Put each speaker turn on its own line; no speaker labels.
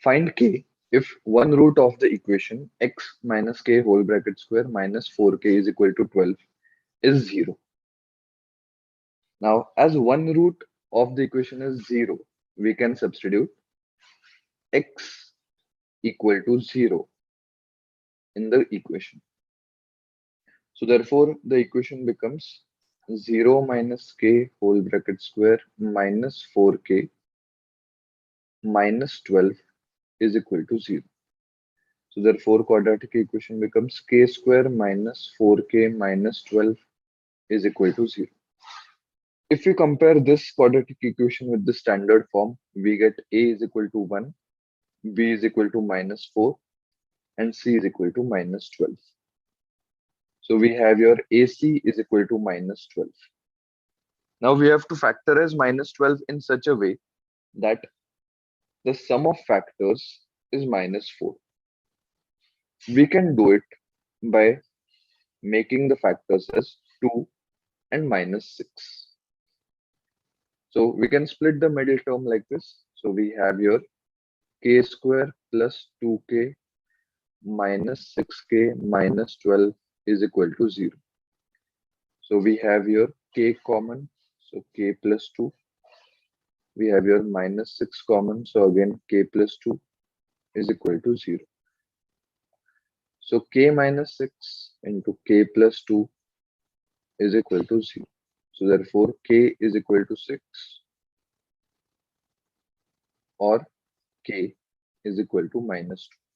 Find k if one root of the equation x minus k whole bracket square minus 4k is equal to 12 is 0. Now, as one root of the equation is 0, we can substitute x equal to 0 in the equation. So therefore, the equation becomes 0 minus k whole bracket square minus 4k minus 12 is equal to 0. So therefore, quadratic equation becomes k square minus 4k minus 12 is equal to 0. If we compare this quadratic equation with the standard form, we get a is equal to 1, b is equal to minus 4, and c is equal to minus 12. So we have your AC is equal to minus 12. Now we have to factorize minus 12 in such a way that the sum of factors is minus 4. We can do it by making the factors as 2 and minus 6. So we can split the middle term like this. So we have your k square plus 2k minus 6k minus 12 is equal to 0. So we have your k common, so k plus 2. We have your minus 6 common, so again k plus 2 is equal to 0. So k minus 6 into k plus 2 is equal to 0. So therefore k is equal to 6 or k is equal to minus 2.